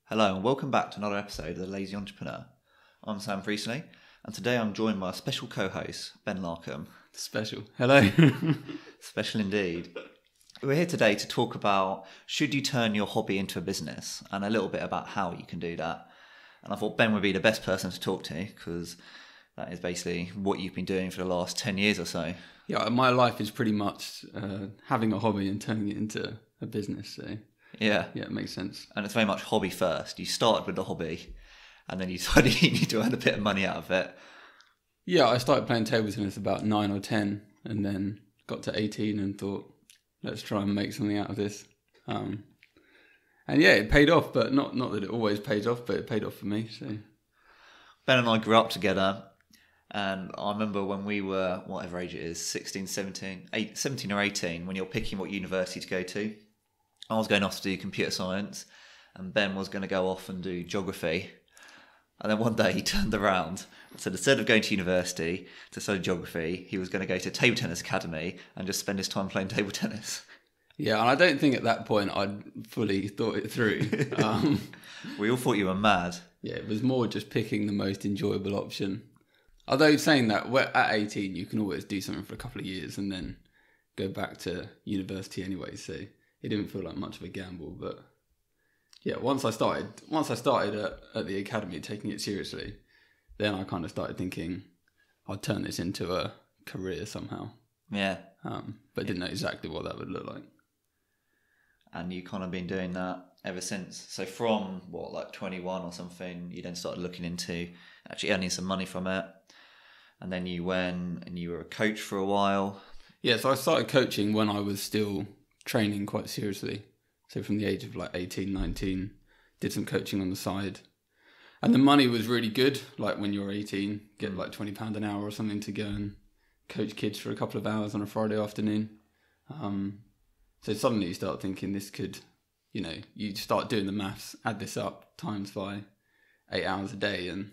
Hello and welcome back to another episode of The Lazy Entrepreneur. I'm Sam Priestley and today I'm joined by a special co-host, Ben Larcombe. Special. Hello. Special indeed. We're here today to talk about should you turn your hobby into a business and a little bit about how you can do that. And I thought Ben would be the best person to talk to because that is basically what you've been doing for the last 10 years or so. Yeah, my life is pretty much having a hobby and turning it into a business. So Yeah, it makes sense. and it's very much hobby first. You started with the hobby and then you decided you need to earn a bit of money out of it. Yeah, I started playing table tennis about 9 or 10 and then got to 18 and thought, let's try and make something out of this. And yeah, it paid off, but not that it always pays off, but it paid off for me. So Ben and I grew up together, and I remember when we were, whatever age it is, 16, 17 or 18, when you're picking what university to go to. I was going off to do computer science, and Ben was going to go off and do geography. And then one day he turned around and said instead of going to university to study geography, he was going to go to a table tennis academy and just spend his time playing table tennis. yeah, and I don't think at that point I'd fully thought it through. We all thought you were mad. Yeah, it was more just picking the most enjoyable option. Although saying that, at 18 you can always do something for a couple of years and then go back to university anyway, so it didn't feel like much of a gamble. But yeah, once I started at the academy taking it seriously, then I kind of started thinking I'd turn this into a career somehow. Yeah. But didn't know exactly what that would look like. And you kind of been doing that ever since. So from, 21 or something, you then started looking into actually earning some money from it. And then you went and you were a coach for a while. Yeah, so I started coaching when I was still training quite seriously. So from the age of 18, 19, did some coaching on the side. And the money was really good. Like when you're 18, get £20 an hour or something to go and coach kids for a couple of hours on a Friday afternoon. So suddenly you start thinking this could, you start doing the maths, add this up, times by 8 hours a day, and,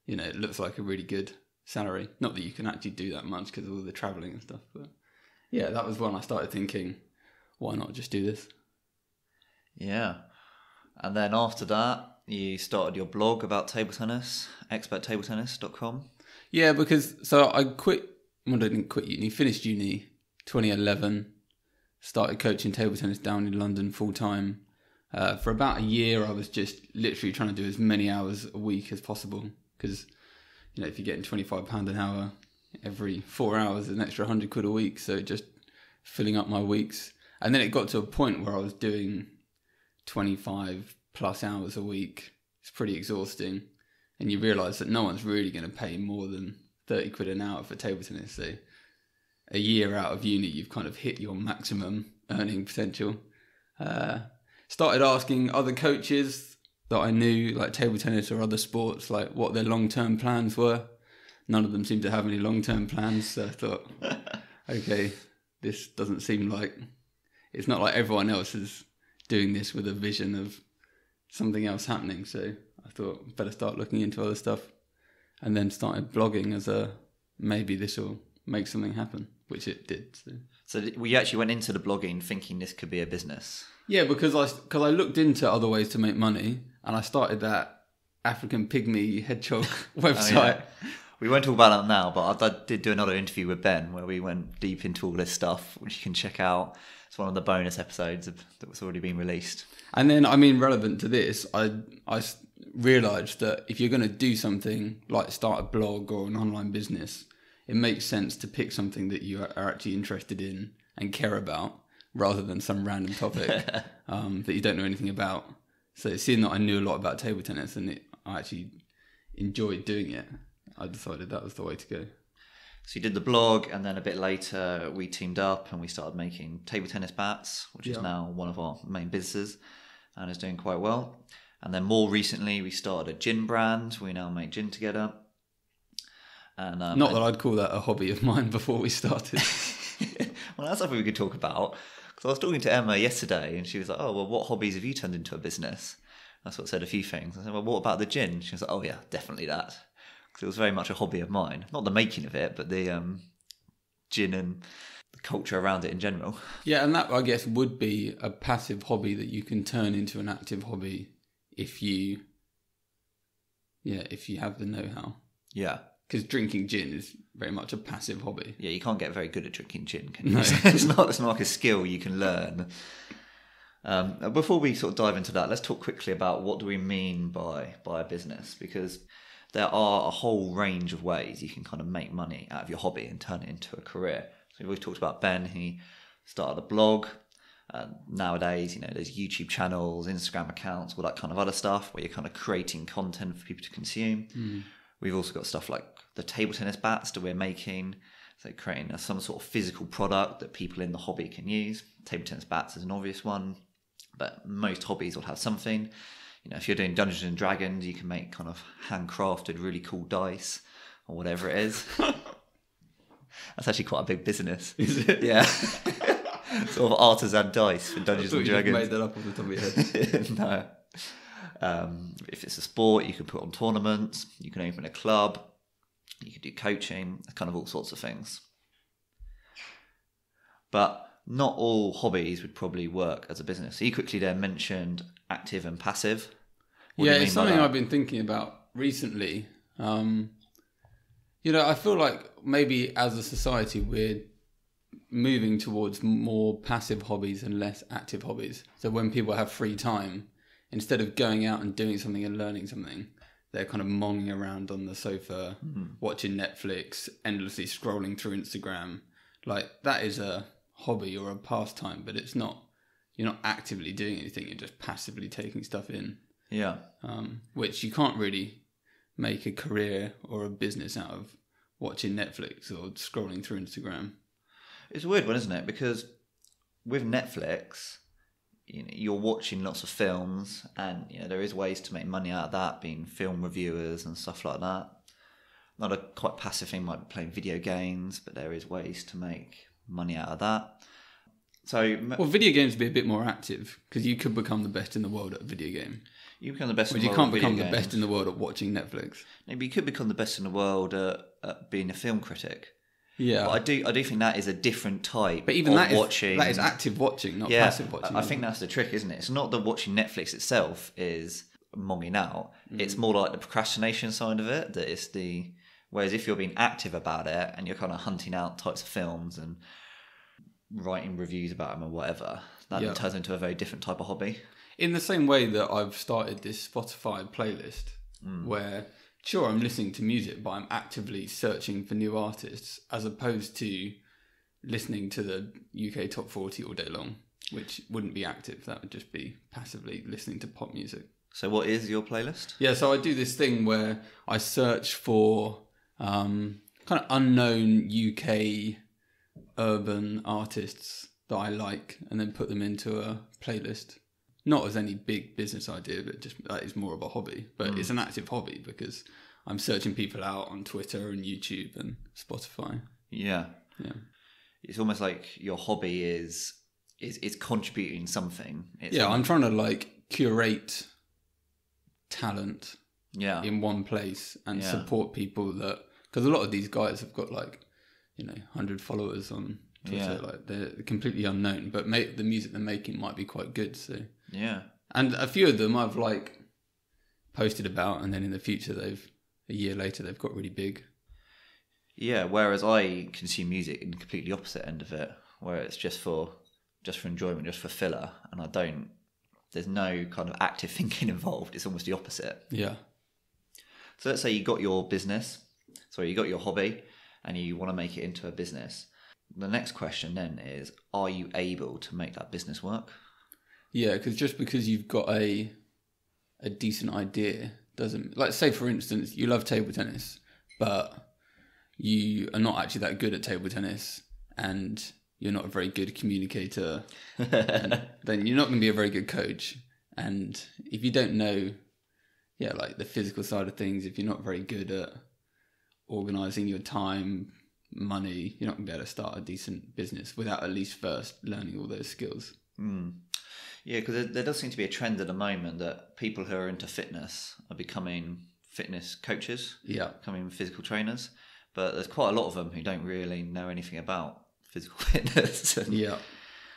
it looks like a really good salary. Not that you can actually do that much because of all the travelling and stuff, but yeah, that was when I started thinking, why not just do this? Yeah. And then after that, you started your blog about table tennis, experttabletennis.com. Yeah, because so I didn't quit uni, finished uni 2011, started coaching table tennis down in London full time. For about a year, I was just literally trying to do as many hours a week as possible because, if you're getting £25 an hour, every 4 hours is an extra £100 a week. So just filling up my weeks. And then it got to a point where I was doing 25 plus hours a week. It's pretty exhausting. And you realise that no one's really going to pay more than £30 an hour for table tennis. So a year out of uni, you've kind of hit your maximum earning potential. Started asking other coaches that I knew, like table tennis or other sports, like what their long-term plans were. None of them seemed to have any long-term plans. So I thought, okay, this doesn't seem like... It's not like everyone else is doing this with a vision of something else happening. So I thought better start looking into other stuff, and then started blogging as maybe this will make something happen, which it did. So we actually went into the blogging thinking this could be a business. Yeah, because I looked into other ways to make money, and I started that African pygmy hedgehog website. Oh, yeah. We won't talk about that now, but I did do another interview with Ben where we went deep into all this stuff, which you can check out. It's one of the bonus episodes that was already been released. And then, relevant to this, I realised that if you're going to do something like start a blog or an online business, it makes sense to pick something that you are actually interested in and care about rather than some random topic that you don't know anything about. So seeing that I knew a lot about table tennis and I actually enjoyed doing it, I decided that was the way to go. So you did the blog, and then a bit later we teamed up and we started making table tennis bats, which is now one of our main businesses and is doing quite well. And then more recently we started a gin brand. We now make gin together. And not that I'd call that a hobby of mine before we started. Well, that's something we could talk about. Because I was talking to Emma yesterday and she was like, oh, well, what hobbies have you turned into a business? I sort of said a few things. I said, well, what about the gin? She was like, oh yeah, definitely that. Because it was very much a hobby of mine. Not the making of it, but the gin and the culture around it in general. Yeah, and that, I guess, would be a passive hobby that you can turn into an active hobby if you have the know-how. Yeah. Because drinking gin is very much a passive hobby. Yeah, you can't get very good at drinking gin, can you? No. It's not like a skill you can learn. Before we sort of dive into that, let's talk quickly about what do we mean by a business, because there are a whole range of ways you can kind of make money out of your hobby and turn it into a career. So we've always talked about Ben. He started a blog. Nowadays, there's YouTube channels, Instagram accounts, all that kind of other stuff where you're kind of creating content for people to consume. We've also got stuff like the table tennis bats that we're making, so creating some sort of physical product that people in the hobby can use. Table tennis bats is an obvious one, but most hobbies will have something. If you're doing Dungeons and Dragons, you can make kind of handcrafted, really cool dice or whatever it is. That's actually quite a big business. Is it? Yeah. Sort of artisan dice for Dungeons and Dragons. You made that up off the top of your head. No. If it's a sport, you can put on tournaments, you can open a club, you can do coaching, kind of all sorts of things. But not all hobbies would probably work as a business. So you quickly there mentioned active and passive. Yeah, it's something I've been thinking about recently. I feel like maybe as a society we're moving towards more passive hobbies and less active hobbies. So when people have free time, instead of going out and doing something and learning something, they're kind of monging around on the sofa, watching Netflix, endlessly scrolling through Instagram. Like, that is a hobby or a pastime, but it's not, you're not actively doing anything, you're just passively taking stuff in. Yeah. Which you can't really make a career or a business out of watching Netflix or scrolling through Instagram. It's a weird one, isn't it? Because with Netflix, you're watching lots of films, and there is ways to make money out of that, being film reviewers and stuff like that. Not a quite passive thing might be playing video games, but there is ways to make money out of that. So, video games would be a bit more active, because you could become the best in the world at a video game. You become the best. But you can't become the best in the world at watching Netflix. Maybe you could become the best in the world at being a film critic. Yeah, but I do think that is a different type. But even of watching. That is active watching, not passive watching. I think that's the trick, isn't it? It's not that watching Netflix itself is monging out. It's more like the procrastination side of it. That is the whereas if you're being active about it and you're kind of hunting out types of films and writing reviews about them or whatever, that turns into a very different type of hobby. In the same way that I've started this Spotify playlist where, sure, I'm listening to music, but I'm actively searching for new artists as opposed to listening to the UK Top 40 all day long, which wouldn't be active. That would just be passively listening to pop music. So what is your playlist? Yeah, so I do this thing where I search for kind of unknown UK urban artists that I like and then put them into a playlist. Not as any big business idea, but just that is more of a hobby. But it's an active hobby because I'm searching people out on Twitter and YouTube and Spotify. Yeah. It's almost like your hobby is contributing something. I'm trying to curate talent in one place and support people that, because a lot of these guys have got 100 followers on Twitter, they're completely unknown, but the music they're making might be quite good. So and a few of them I've posted about, and then in the future a year later they've got really big. Yeah, whereas I consume music in the completely opposite end of it, where it's just for enjoyment, just for filler, and there's no kind of active thinking involved. It's almost the opposite. Yeah. So let's say you got your hobby and you want to make it into a business. The next question then is, are you able to make that business work? Yeah, because just because you've got a decent idea doesn't... say, for instance, you love table tennis, but you are not actually that good at table tennis and you're not a very good communicator, then you're not going to be a very good coach. And if you don't know, the physical side of things, if you're not very good at organising your time, money, you're not going to be able to start a decent business without at least first learning all those skills. Yeah, because there does seem to be a trend at the moment that people who are into fitness are becoming fitness coaches, becoming physical trainers, but there's quite a lot of them who don't really know anything about physical fitness.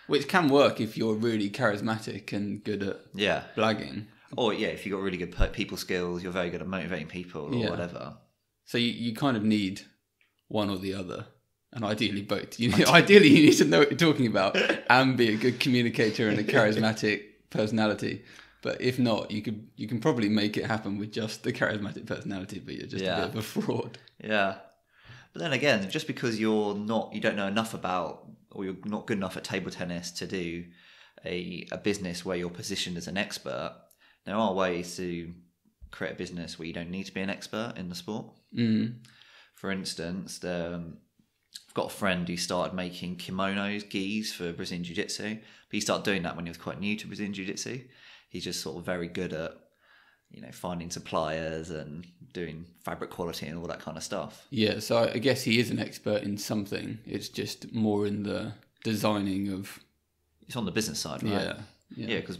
Which can work if you're really charismatic and good at blagging. Or yeah, if you've got really good people skills, you're very good at motivating people or whatever. So you kind of need one or the other, and ideally both. Ideally, you need to know what you're talking about and be a good communicator and a charismatic personality. But if not, you can probably make it happen with just the charismatic personality, but you're just a bit of a fraud. Yeah. But then again, just because you don't know enough about, or you're not good enough at table tennis to do a business where you're positioned as an expert, there are ways to create a business where you don't need to be an expert in the sport. For instance, I've got a friend who started making kimonos, gis for Brazilian Jiu-Jitsu. But he started doing that when he was quite new to Brazilian Jiu-Jitsu. He's just sort of very good at, finding suppliers and doing fabric quality and all that kind of stuff. Yeah, so I guess he is an expert in something. It's just more in the designing of... It's on the business side, right? Yeah, because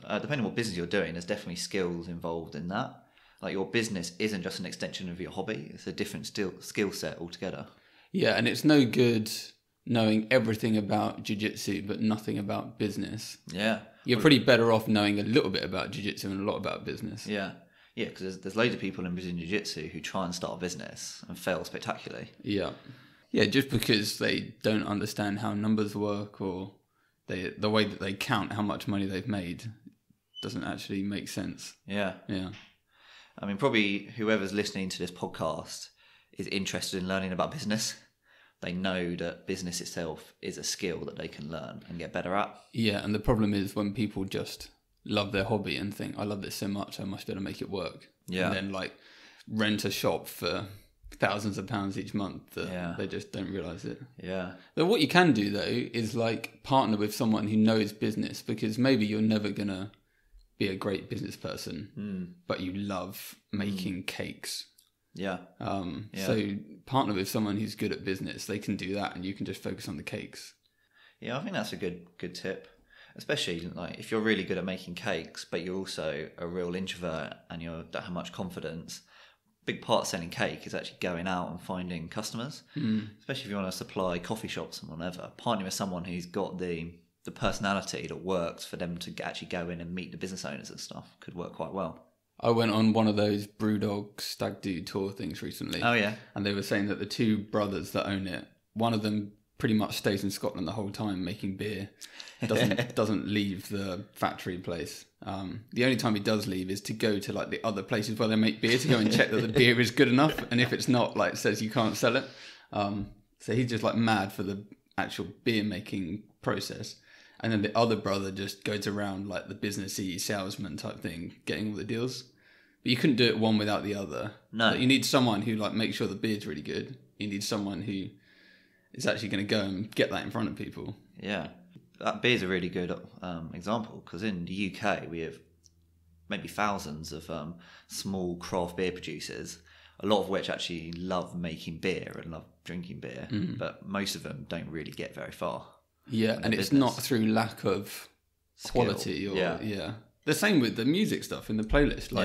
depending on what business you're doing, there's definitely skills involved in that. Like your business isn't just an extension of your hobby. It's a different skill set altogether. Yeah, and it's no good knowing everything about jiu-jitsu but nothing about business. Yeah. You're pretty better off knowing a little bit about jiu-jitsu and a lot about business. Yeah. Yeah, because there's loads of people in Brazilian Jiu-Jitsu who try and start a business and fail spectacularly. Yeah. Yeah, just because they don't understand how numbers work or the way that they count how much money they've made doesn't actually make sense. Yeah. Yeah. I mean, probably whoever's listening to this podcast is interested in learning about business. They know that business itself is a skill that they can learn and get better at. Yeah, and the problem is when people just love their hobby and think, I love this so much, I must be able to make it work. Yeah. And then rent a shop for thousands of pounds each month that they just don't realise it. Yeah. But what you can do though is partner with someone who knows business, because maybe you're never going to be a great business person, but you love making cakes. Yeah. So partner with someone who's good at business. They can do that and you can just focus on the cakes. Yeah, I think that's a good tip. Especially if you're really good at making cakes, but you're also a real introvert and you don't have much confidence. Big part of selling cake is actually going out and finding customers. Especially if you want to supply coffee shops and whatever. Partnering with someone who's got the personality that works for them to actually go in and meet the business owners and stuff could work quite well. I went on one of those Brewdog Stag Do tour things recently. Oh, yeah. And they were saying that the two brothers that own it, one of them pretty much stays in Scotland the whole time making beer, doesn't leave the factory place. The only time he does leave is to go to the other places where they make beer to go and check that the beer is good enough. And if it's not, says you can't sell it. So he's just mad for the actual beer making process. And then the other brother just goes around the businessy salesman type thing, getting all the deals. But you couldn't do it one without the other. No. You need someone who makes sure the beer's really good. You need someone who is actually going to go and get that in front of people. Yeah. That beer's a really good example, because in the UK we have maybe thousands of small craft beer producers, a lot of which actually love making beer and love drinking beer, but most of them don't really get very far. Yeah, and it's not through lack of quality or The same with the music stuff in the playlist.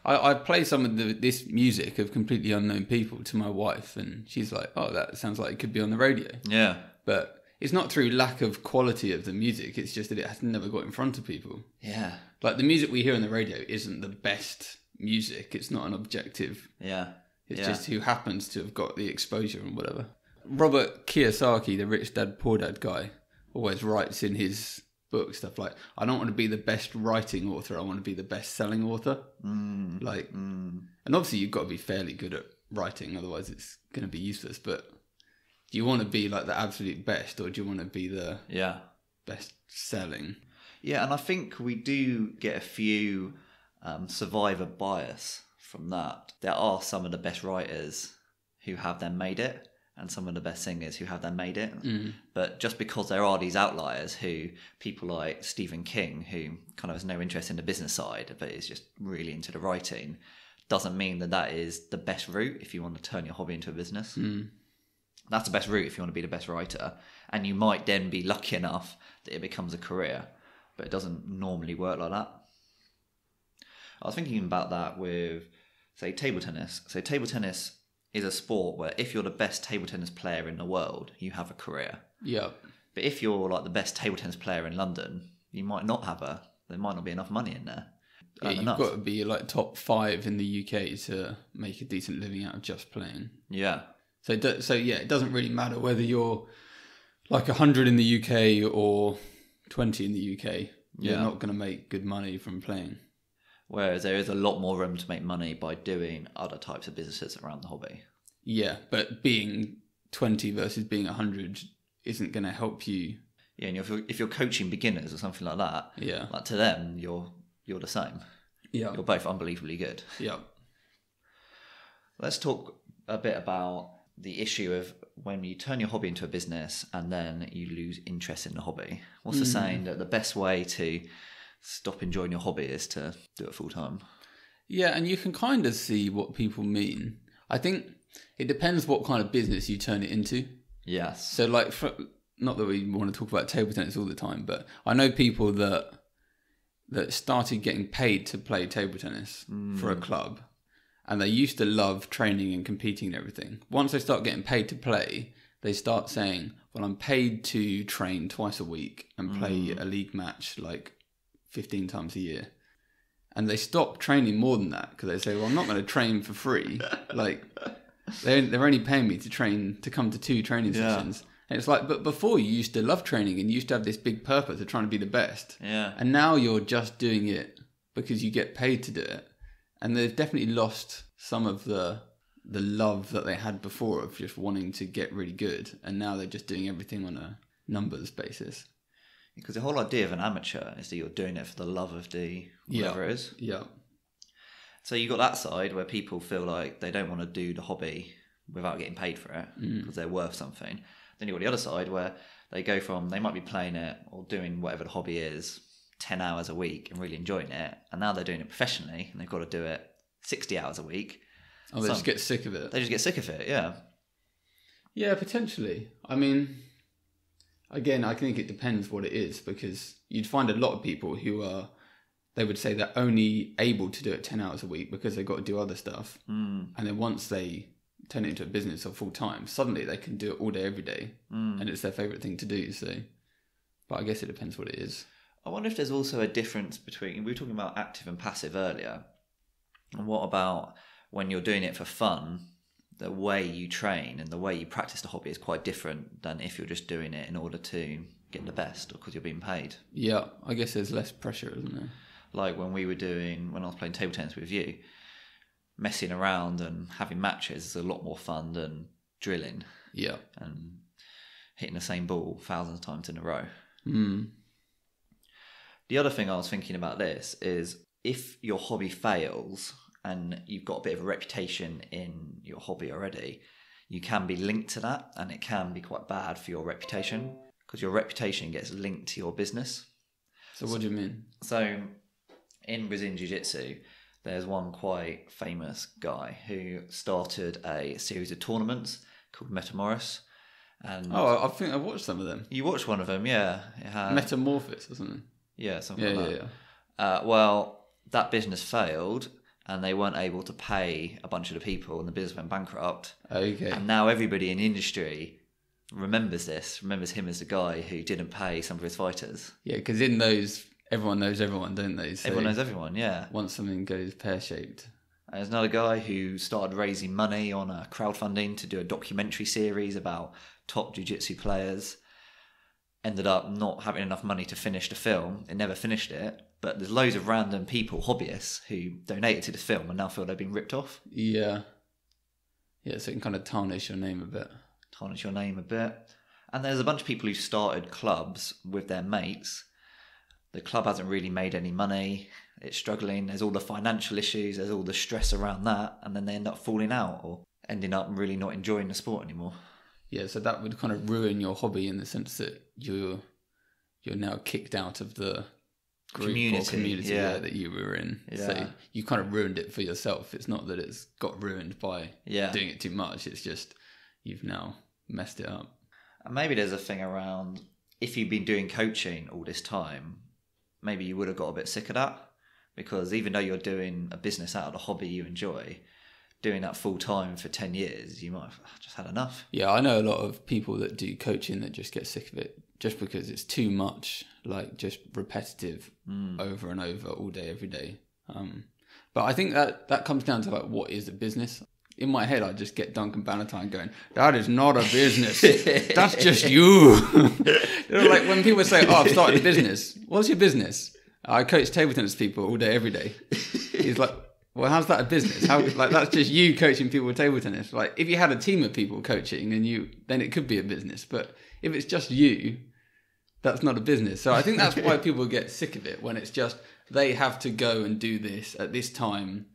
I play some of this music of completely unknown people to my wife, and she's like, "Oh, that sounds like it could be on the radio." Yeah, but it's not through lack of quality of the music. It's just that it has never got in front of people. Yeah, the music we hear on the radio isn't the best music. It's not an objective. Yeah, it's just who happens to have got the exposure and whatever. Robert Kiyosaki, the Rich Dad Poor Dad guy, always writes in his book stuff I don't want to be the best writing author, I want to be the best selling author. And obviously you've got to be fairly good at writing, otherwise it's going to be useless. But do you want to be the absolute best, or do you want to be the best selling? Yeah, and I think we do get a few survivor bias from that. There are some of the best writers who have then made it, and some of the best singers who have then made it. But just because there are these outliers who, people like Stephen King, who kind of has no interest in the business side, but is just really into the writing, doesn't mean that is the best route if you want to turn your hobby into a business. That's the best route if you want to be the best writer. And you might then be lucky enough that it becomes a career, but it doesn't normally work like that. I was thinking about that with, say, table tennis. So table tennis is a sport where if you're the best table tennis player in the world, you have a career. Yeah. But if you're the best table tennis player in London, you might not have there might not be enough money in there. Yeah, earn you've enough. got to be like top 5 in the UK to make a decent living out of just playing. Yeah. So yeah, it doesn't really matter whether you're like 100 in the UK or 20 in the UK. You're not going to make good money from playing. Whereas there is a lot more room to make money by doing other types of businesses around the hobby. Yeah, but being 20 versus being 100 isn't going to help you. Yeah, and if you're coaching beginners or something like that, Yeah, like to them, you're the same. Yeah. You're both unbelievably good. Yeah. Let's talk a bit about the issue of when you turn your hobby into a business and then you lose interest in the hobby. What's the saying that the best way to stop enjoying your hobby is to do it full time? Yeah, and you can kind of see what people mean. I think it depends what kind of business you turn it into. Yes. So like, not that we want to talk about table tennis all the time, but I know people that started getting paid to play table tennis for a club, and they used to love training and competing and everything. Once they start getting paid to play, they start saying, well, I'm paid to train twice a week and play a league match like 15 times a year. And they stop training more than that because they say, well, I'm not going to train for free. Like, they're only paying me to come to 2 training sessions. And it's like, but before you used to love training and you used to have this big purpose of trying to be the best. Yeah. And now you're just doing it because you get paid to do it. And they've definitely lost some of the love that they had before of just wanting to get really good. And now they're just doing everything on a numbers basis. Because the whole idea of an amateur is that you're doing it for the love of the whatever it is. Yeah. So you got that side where people feel like they don't want to do the hobby without getting paid for it because they're worth something. Then you've got the other side where they go from, they might be playing it or doing whatever the hobby is 10 hours a week and really enjoying it. And now they're doing it professionally and they've got to do it 60 hours a week. Oh, they just get sick of it. They just get sick of it, yeah. Yeah, potentially. I mean, again, I think it depends what it is, because you'd find a lot of people who they would say they're only able to do it 10 hours a week because they've got to do other stuff. And then once they turn it into a business or full time, suddenly they can do it all day, every day. And it's their favourite thing to do. So, but I guess it depends what it is. I wonder if there's also a difference between, we were talking about active and passive earlier. And what about when you're doing it for fun, the way you train and the way you practice the hobby is quite different than if you're just doing it in order to get the best or because you're being paid. Yeah, I guess there's less pressure, isn't there? Like when I was playing table tennis with you, messing around and having matches is a lot more fun than drilling. Yeah. And hitting the same ball thousands of times in a row. The other thing I was thinking about this is if your hobby fails and you've got a bit of a reputation in your hobby already, you can be linked to that, and it can be quite bad for your reputation because your reputation gets linked to your business. So what do you mean? So in Brazilian Jiu-Jitsu, there's one quite famous guy who started a series of tournaments called Metamorphos. And I think I watched some of them. you watched one of them, yeah. It had, Metamorphos, wasn't it? yeah, something like that. Yeah. Well, that business failed and they weren't able to pay a bunch of the people and the business went bankrupt. Okay. And now everybody in the industry remembers him as the guy who didn't pay some of his fighters. Yeah, because in those, everyone knows everyone, don't they? So Everyone knows everyone, yeah. once something goes pear-shaped. And there's another guy who started raising money on a crowdfunding to do a documentary series about top jiu-jitsu players. Ended up not having enough money to finish the film. It never finished it. But there's loads of random people, hobbyists, who donated to the film and now feel they've been ripped off. Yeah. Yeah, so it can kind of tarnish your name a bit. Tarnish your name a bit. And there's a bunch of people who started clubs with their mates. The club hasn't really made any money. It's struggling. There's all the financial issues. There's all the stress around that. And then they end up falling out or ending up really not enjoying the sport anymore. Yeah, so that would kind of ruin your hobby in the sense that you're now kicked out of the group community that you were in. Yeah. So you kind of ruined it for yourself. It's not that it's got ruined by doing it too much. It's just you've now messed it up. And maybe there's a thing around, if you've been doing coaching all this time, maybe you would have got a bit sick of that, because even though you're doing a business out of the hobby you enjoy, doing that full time for 10 years, you might have just had enough. Yeah, I know a lot of people that do coaching that just get sick of it just because it's too much, like just repetitive over and over all day, every day. But I think that comes down to like, what is a business? In my head, I just get Duncan Bannatyne going, that is not a business. That's just you. Like when people say, oh, I've started a business. What's your business? I coach table tennis people all day, every day. He's like, well, how's that a business? Like that's just you coaching people with table tennis. Like if you had a team of people coaching then it could be a business. But if it's just you, that's not a business. So I think that's why people get sick of it, when it's just they have to go and do this at this time,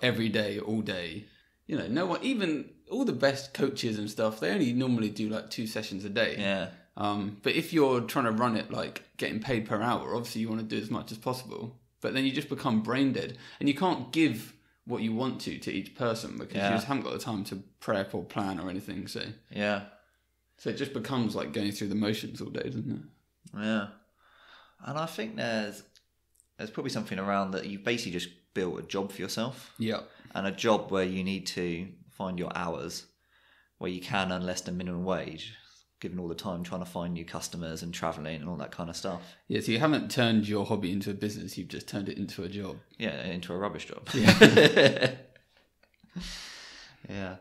every day, all day. You know, no one, even all the best coaches and stuff, they only normally do like 2 sessions a day. Yeah. But if you're trying to run it like getting paid per hour, obviously you want to do as much as possible. But then you just become brain dead, and you can't give what you want to each person, because you just haven't got the time to prep or plan or anything. So it just becomes like going through the motions all day, doesn't it? Yeah. And I think there's probably something around that you've basically just built a job for yourself. Yeah. And a job where you need to find your hours, where you can earn less than minimum wage, given all the time trying to find new customers and travelling and all that kind of stuff. Yeah, so you haven't turned your hobby into a business, you've just turned it into a job. Yeah, into a rubbish job. Yeah. Yeah.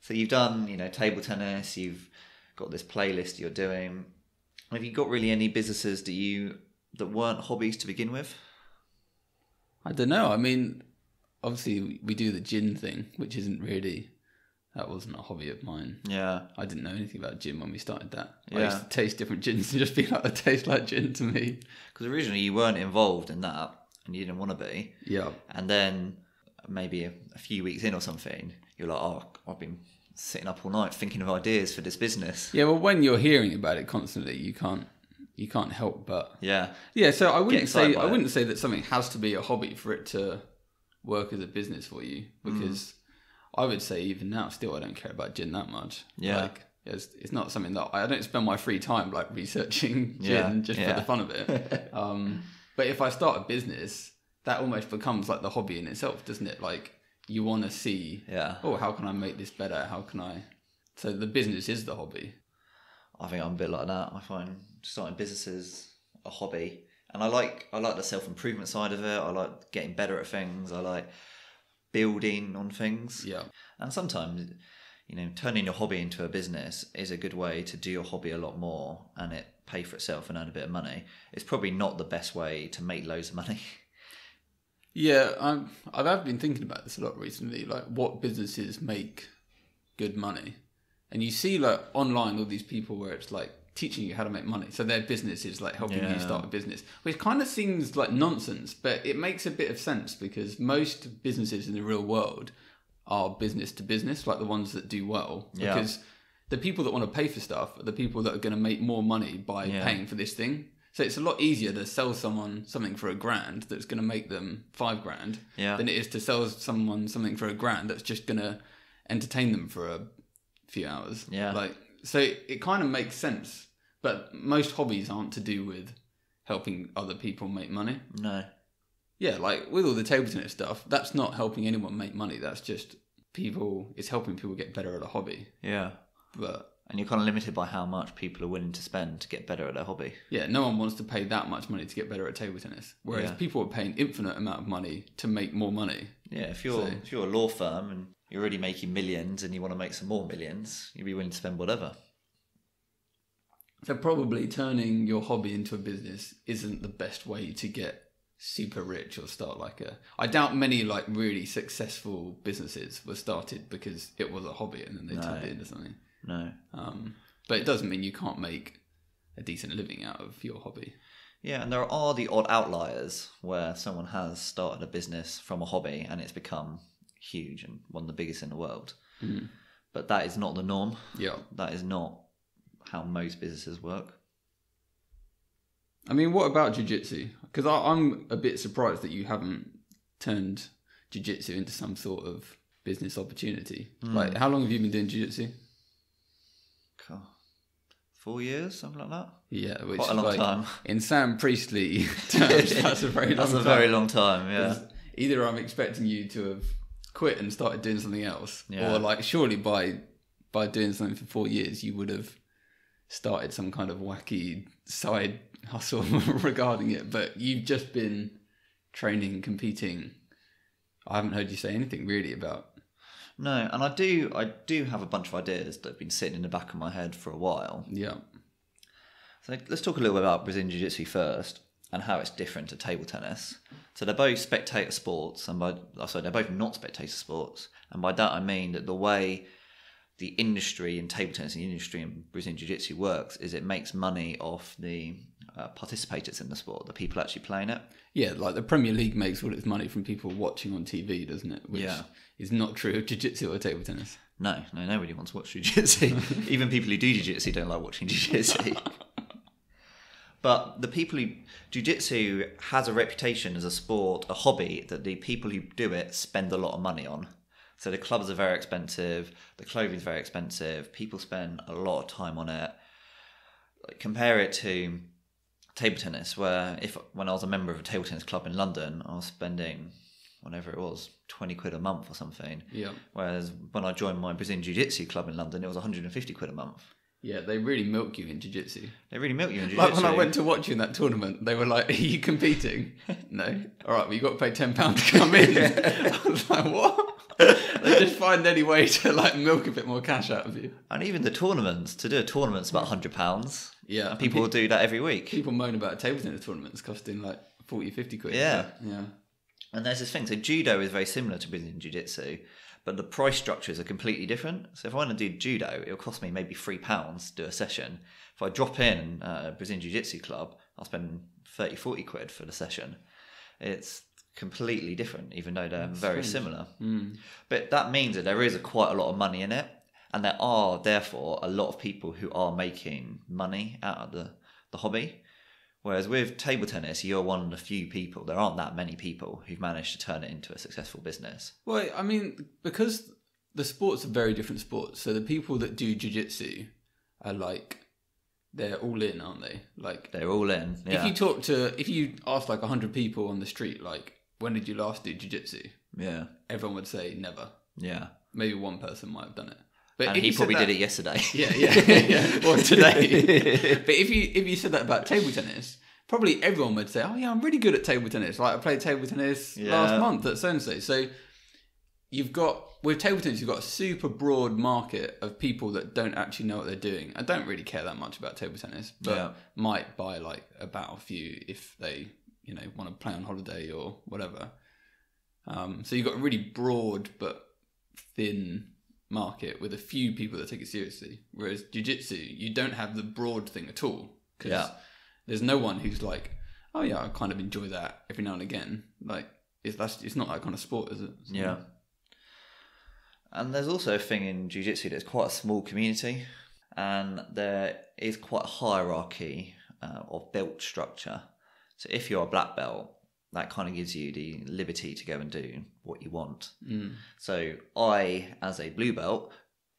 So you've done, table tennis, you've got this playlist you're doing. Have you got really any businesses that weren't hobbies to begin with? I don't know. I mean, obviously we do the gin thing, which that wasn't a hobby of mine. Yeah. I didn't know anything about gin when we started that. Yeah. I used to taste different gins and just be like, they taste like gin to me. Because originally you weren't involved in that and you didn't want to be. Yeah. And then maybe a few weeks in or something, you're like, oh, I've been sitting up all night thinking of ideas for this business. Yeah, well, when you're hearing about it constantly, you can't help but... Yeah. Yeah, so I wouldn't say that something has to be a hobby for it to work as a business for you, because I would say even now still I don't care about gin that much. Yeah. Like, it's not something that I don't spend my free time like researching gin for the fun of it. But if I start a business, that almost becomes like the hobby in itself, doesn't it? Like you want to see, how can I make this better? How can I... So the business is the hobby. I think I'm a bit like that. I find starting businesses a hobby, and I like the self-improvement side of it. I like getting better at things. I like building on things. Yeah. And sometimes, turning your hobby into a business is a good way to do your hobby a lot more and it pay for itself and earn a bit of money. It's probably not the best way to make loads of money. Yeah, I've been thinking about this a lot recently, like what businesses make good money. And you see like online all these people where it's like teaching you how to make money. So their business is like helping you start a business, which kind of seems like nonsense, but it makes a bit of sense because most businesses in the real world are business to business, like the ones that do well. Because the people that want to pay for stuff are the people that are going to make more money by paying for this thing. So it's a lot easier to sell someone something for $1,000 that's going to make them $5,000 than it is to sell someone something for $1,000 that's just going to entertain them for a few hours. So it kind of makes sense, but most hobbies aren't to do with helping other people make money. No. Yeah, like with all the table tennis stuff, that's not helping anyone make money. That's just it's helping people get better at a hobby. Yeah. And you're kind of limited by how much people are willing to spend to get better at their hobby. Yeah, no one wants to pay that much money to get better at table tennis. Whereas people are paying infinite amount of money to make more money. Yeah, if you're a law firm and you're already making millions and you want to make some more millions, you'll be willing to spend whatever. So probably turning your hobby into a business isn't the best way to get super rich or start I doubt many like really successful businesses were started because it was a hobby and then they turned it into something. No. But it doesn't mean you can't make a decent living out of your hobby. Yeah, and there are the odd outliers where someone has started a business from a hobby and it's become huge and one of the biggest in the world. But that is not the norm. Yeah. That is not how most businesses work. I mean, what about jiu-jitsu? Because I'm a bit surprised that you haven't turned jiu-jitsu into some sort of business opportunity. Like, how long have you been doing jiu-jitsu? 4 years, something like that. Yeah, which quite a long time. In Sam Priestley terms, that's a very long time. That's a very long time, yeah. Either I'm expecting you to have quit and started doing something else, or like surely by doing something for 4 years, you would have started some kind of wacky side hustle regarding it. But you've just been training, competing, I haven't heard you say anything really about. No, and I do have a bunch of ideas that have been sitting in the back of my head for a while. Yeah. So let's talk a little bit about Brazilian Jiu-Jitsu first and how it's different to table tennis. So they're both spectator sports, and they're both not spectator sports. And by that I mean that the way the industry in table tennis and the industry in Brazilian Jiu-Jitsu works is it makes money off the participators in the sport, the people actually playing it. Yeah, like the Premier League makes all its money from people watching on TV, doesn't it? Which is not true of Jiu-Jitsu or table tennis. No, nobody wants to watch Jiu-Jitsu. Even people who do Jiu-Jitsu don't like watching Jiu-Jitsu. But the people who... Jiu-Jitsu has a reputation as a sport, a hobby, that the people who do it spend a lot of money on. So the clubs are very expensive, the clothing is very expensive, people spend a lot of time on it. Compare it to table tennis, where when I was a member of a table tennis club in London, I was spending, whatever it was, 20 quid a month or something. Yeah. Whereas when I joined my Brazilian Jiu-Jitsu club in London, it was 150 quid a month. Yeah, they really milk you in Jiu-Jitsu. They really milk you in Jiu-Jitsu. Like when I went to watch you in that tournament, they were like, are you competing? No. All right, well, you got to pay £10 to come in. I was like, what? They just find any way to like milk a bit more cash out of you. And even the tournaments, to do a tournament's about £100. Yeah. And people will do that every week. People moan about table tennis tournaments costing like 40, 50 quid. Yeah. Yeah. And there's this thing, so judo is very similar to Brazilian Jiu-Jitsu, but the price structures are completely different. So if I want to do judo, it'll cost me maybe £3 to do a session. If I drop in a Brazilian Jiu-Jitsu club, I'll spend 30, 40 quid for the session. It's completely different, even though they're very similar. But that means that there is quite a lot of money in it, and there are therefore a lot of people who are making money out of the hobby. Whereas with table tennis, you're one of the few people, there aren't that many people who've managed to turn it into a successful business. Well, I mean, because the sports are very different sports, so the people that do jiu-jitsu are like, they're all in, aren't they? Like, they're all in, yeah. If you ask like 100 people on the street, like, when did you last do jiu-jitsu? Yeah. Everyone would say never. Yeah. Maybe one person might have done it. But he probably did it yesterday. Yeah. Or today. But if you said that about table tennis, probably everyone would say, oh yeah, I'm really good at table tennis. Like I played table tennis last month at so-and-so. So with table tennis, you've got a super broad market of people that don't actually know what they're doing and don't really care that much about table tennis, but might buy like a battle few if they, want to play on holiday or whatever. So you've got a really broad but thin market with a few people that take it seriously. Whereas jiu-jitsu, you don't have the broad thing at all. Because there's no one who's like, oh yeah, I kind of enjoy that every now and again. Like, it's not that kind of sport, is it? So, yeah. And there's also a thing in jiu-jitsu that's quite a small community, and there is quite a hierarchy of belt structure. So if you're a black belt, that kind of gives you the liberty to go and do what you want. So I, as a blue belt,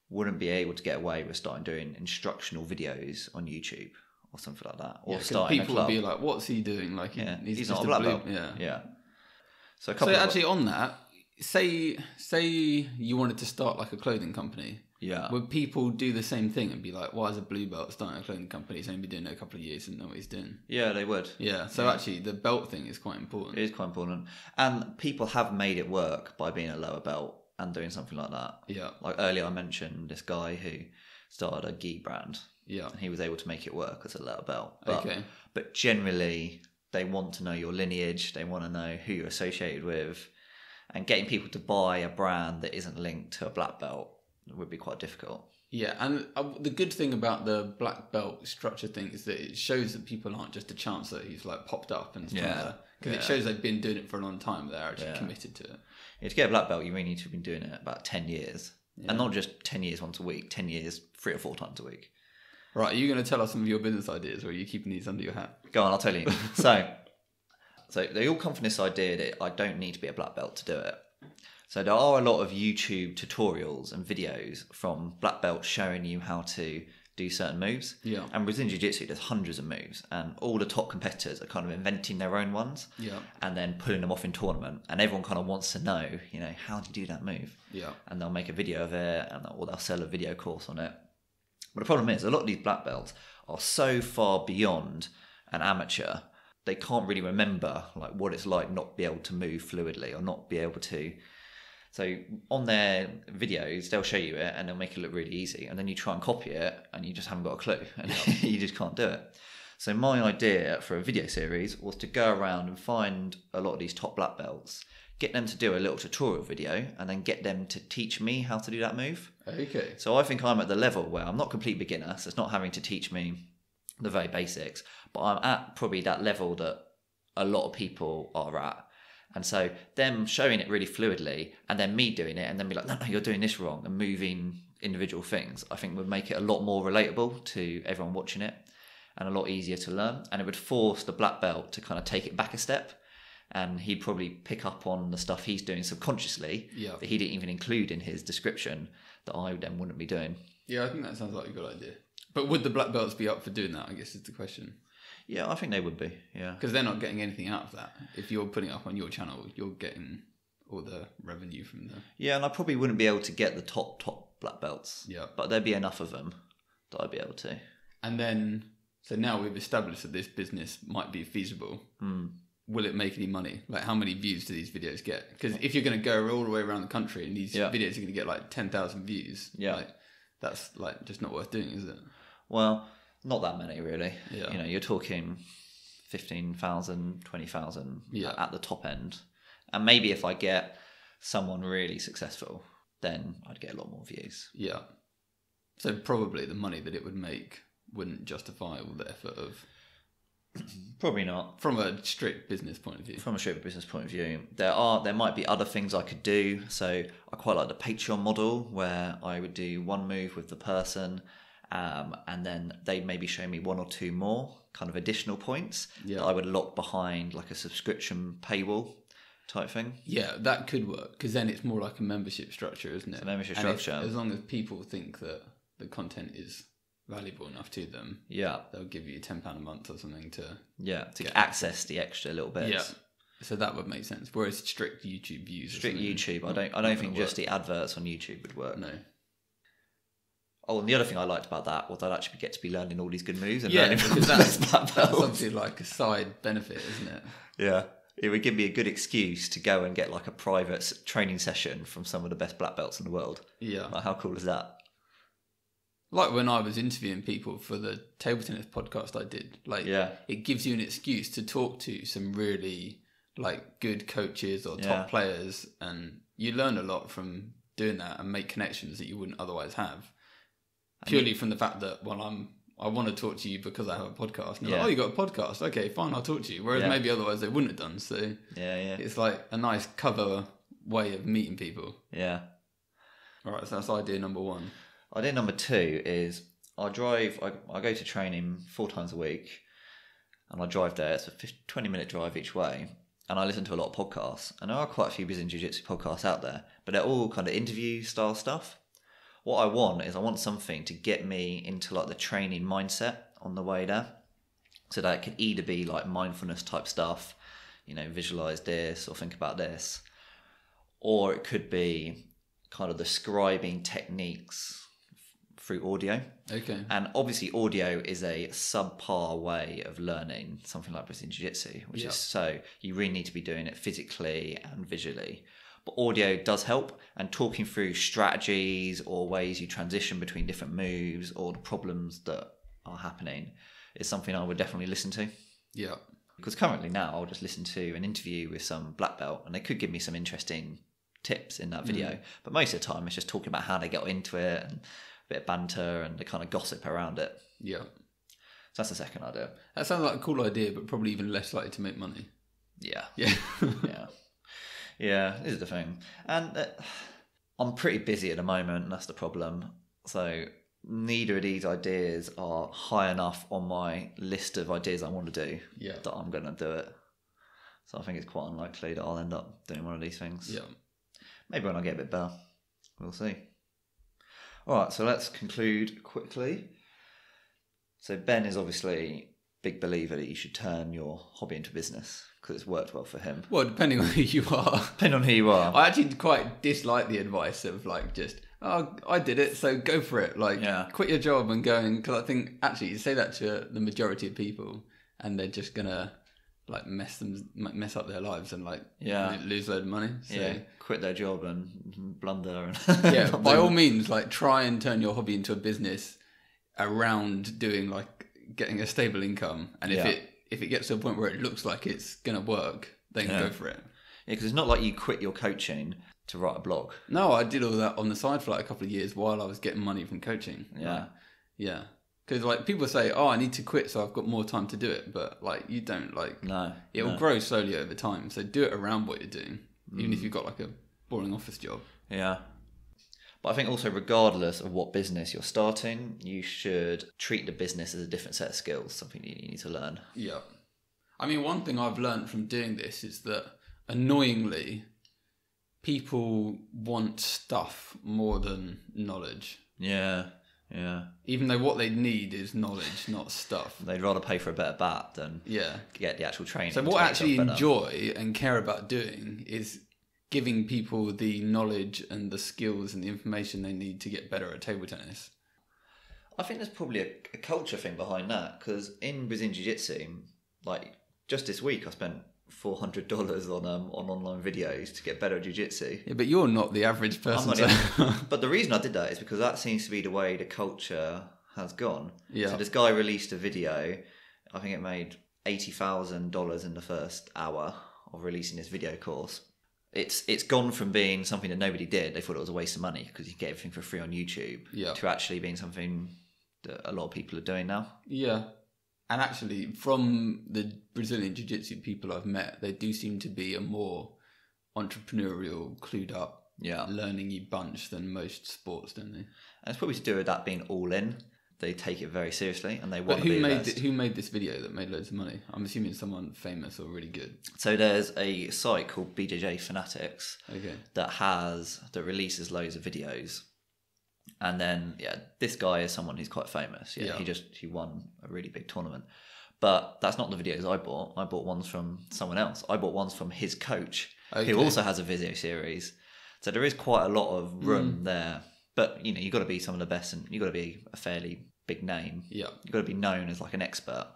wouldn't be able to get away with starting doing instructional videos on YouTube or something like that. Or starting people a club. Would be like, what's he doing? Like, he's not a black belt. Yeah. So actually on that, say you wanted to start like a clothing company. Yeah. Would people do the same thing and be like, why is a blue belt starting a clothing company? He's only been doing it a couple of years and know what he's doing. Yeah, they would. Yeah. So actually the belt thing is quite important. It is quite important. And people have made it work by being a lower belt and doing something like that. Yeah. Like earlier I mentioned this guy who started a gi brand. Yeah. And he was able to make it work as a lower belt. But generally they want to know your lineage. They want to know who you're associated with. And getting people to buy a brand that isn't linked to a black belt would be quite difficult. Yeah, and the good thing about the black belt structure thing is that it shows that people aren't just a chancer who's like popped up and because it shows they've been doing it for a long time. They're actually committed to it. Yeah, to get a black belt, you really need to have been doing it about 10 years. And not just 10 years once a week, 10 years 3 or 4 times a week. Right, are you going to tell us some of your business ideas, or are you keeping these under your hat? Go on, I'll tell you. So they all come from this idea that I don't need to be a black belt to do it. So there are a lot of YouTube tutorials and videos from black belts showing you how to do certain moves. Yeah. And Brazilian Jiu-Jitsu, there's hundreds of moves, and all the top competitors are kind of inventing their own ones. Yeah. And then pulling them off in tournament, and everyone kind of wants to know, how do you do that move? Yeah. And they'll make a video of it, or they'll sell a video course on it. But the problem is, a lot of these black belts are so far beyond an amateur they can't really remember like what it's like not be able to move fluidly or not be able to. So on their videos, they'll show you it and they'll make it look really easy. And then you try and copy it and you just haven't got a clue and you just can't do it. So my idea for a video series was to go around and find a lot of these top black belts, get them to do a little tutorial video and then get them to teach me how to do that move. Okay. So I think I'm at the level where I'm not a complete beginner, so it's not having to teach me the very basics, but I'm at probably that level that a lot of people are at. And so them showing it really fluidly and then me doing it and then be like, no, you're doing this wrong, and moving individual things, I think would make it a lot more relatable to everyone watching it and a lot easier to learn. And it would force the black belt to kind of take it back a step, and he'd probably pick up on the stuff he's doing subconsciously that he didn't even include in his description that I then wouldn't be doing. Yeah, I think that sounds like a good idea. But would the black belts be up for doing that, I guess is the question. Yeah, I think they would be, yeah. Because they're not getting anything out of that. If you're putting it up on your channel, you're getting all the revenue from the... Yeah, and I probably wouldn't be able to get the top black belts. Yeah. But there'd be enough of them that I'd be able to. And then, so now we've established that this business might be feasible. Will it make any money? Like, how many views do these videos get? Because if you're going to go all the way around the country and these videos are going to get like 10,000 views, like, that's like just not worth doing, is it? Well... Not that many, really. Yeah. You know, you're talking 15,000, 20,000 at the top end. And maybe if I get someone really successful, then I'd get a lot more views. Yeah. So probably the money that it would make wouldn't justify all the effort of... Probably not. From a strict business point of view. From a strict business point of view. There might be other things I could do. So I quite like the Patreon model where I would do one move with the person... and then they'd maybe show me one or two more kind of additional points that I would lock behind like a subscription paywall type thing. Yeah, that could work because then it's more like a membership structure, isn't it? It's a membership structure. As long as people think that the content is valuable enough to them, they'll give you £10 a month or something to access the extra little bits. Yeah. So that would make sense. Whereas strict YouTube views, strict YouTube, I don't think just the adverts on YouTube would work. No. Oh, and the other thing I liked about that was I'd actually get to be learning all these good moves and learning because that's obviously like a side benefit, isn't it? Yeah. It would give me a good excuse to go and get like a private training session from some of the best black belts in the world. Yeah. Like, how cool is that? Like when I was interviewing people for the table tennis podcast I did, it gives you an excuse to talk to some really like good coaches or top players, and you learn a lot from doing that and make connections that you wouldn't otherwise have. Purely from the fact that, I want to talk to you because I have a podcast. And like, you got a podcast? Okay, fine, I'll talk to you. Whereas maybe otherwise they wouldn't have done. So it's like a nice cover way of meeting people. Yeah. All right, so that's idea number one. Idea number two is I go to training 4 times a week and I drive there. It's a 20-minute drive each way. And I listen to a lot of podcasts. And there are quite a few Brazilian Jiu-Jitsu podcasts out there, but they're all kind of interview style stuff. What I want something to get me into like the training mindset on the way there. So that it could either be like mindfulness type stuff, you know, visualize this or think about this. Or it could be kind of the scribing techniques through audio. Okay. And obviously audio is a subpar way of learning something like Brazilian Jiu-Jitsu, which is so you really need to be doing it physically and visually. But audio does help, and talking through strategies or ways you transition between different moves or the problems that are happening is something I would definitely listen to. Yeah. Because currently now I'll just listen to an interview with some black belt and they could give me some interesting tips in that video. But most of the time it's just talking about how they got into it and a bit of banter and the kind of gossip around it. Yeah. So that's the second idea. That sounds like a cool idea, but probably even less likely to make money. Yeah. Yeah. Yeah. Yeah, this is the thing. And I'm pretty busy at the moment, and that's the problem. So neither of these ideas are high enough on my list of ideas I want to do that I'm going to do it. So I think it's quite unlikely that I'll end up doing one of these things. Yeah. Maybe when I get a bit better. We'll see. All right, so let's conclude quickly. So Ben is obviously a big believer that you should turn your hobby into business because it's worked well for him. Well, depending on who you are. Depending on who you are. I actually quite dislike the advice of like just, oh, I did it, so go for it. Like, quit your job and go. Because I think actually you say that to the majority of people and they're just going to like mess up their lives and like lose a load of money. So quit their job and blunder. And by all means, like try and turn your hobby into a business around doing like getting a stable income. And if it gets to a point where it looks like it's gonna work, then go for it. Yeah, because it's not like you quit your coaching to write a blog. No, I did all that on the side for like a couple of years while I was getting money from coaching. Yeah. Because like people say, I need to quit so I've got more time to do it, but like you don't. Like it will grow slowly over time. So do it around what you're doing, even if you've got like a boring office job. Yeah, but I think also regardless of what business you're starting, you should treat the business as a different set of skills, something you need to learn. Yeah, I mean, one thing I've learned from doing this is that annoyingly, people want stuff more than knowledge. Yeah. Even though what they need is knowledge, not stuff. They'd rather pay for a better bat than get the actual training. So what I actually enjoy and care about doing is giving people the knowledge and the skills and the information they need to get better at table tennis. I think there's probably a culture thing behind that, because in Brazilian Jiu-Jitsu, like just this week I spent $400 on online videos to get better at jiu-jitsu. Yeah, but you're not the average person. But the reason I did that is because that seems to be the way the culture has gone. Yeah. So this guy released a video. I think it made $80,000 in the first hour of releasing this video course. It's gone from being something that nobody did. They thought it was a waste of money because you get everything for free on YouTube. To actually being something that a lot of people are doing now. Yeah. And actually, from the Brazilian Jiu-Jitsu people I've met, they do seem to be a more entrepreneurial, clued up, learning-y bunch than most sports, don't they? And it's probably to do with that being all in. They take it very seriously and they want to be the best. Who made this video that made loads of money? I'm assuming someone famous or really good. So there's a site called BJJ Fanatics that releases loads of videos. And then, this guy is someone who's quite famous. He won a really big tournament. But that's not the videos I bought. I bought ones from someone else. I bought ones from his coach, who also has a video series. So there is quite a lot of room there. But, you've got to be some of the best and you've got to be a fairly big name. Yeah. You've got to be known as like an expert.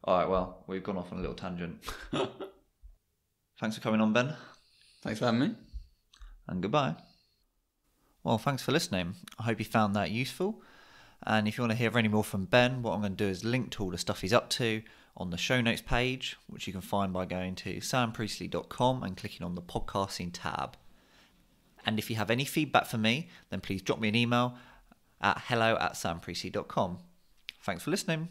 All right, well, we've gone off on a little tangent. Thanks for coming on, Ben. Thanks for having me. And goodbye. Well, thanks for listening. I hope you found that useful. And if you want to hear any more from Ben, what I'm going to do is link to all the stuff he's up to on the show notes page, which you can find by going to sampriestley.com and clicking on the podcasting tab. And if you have any feedback for me, then please drop me an email at hello@sampriestley.com. Thanks for listening.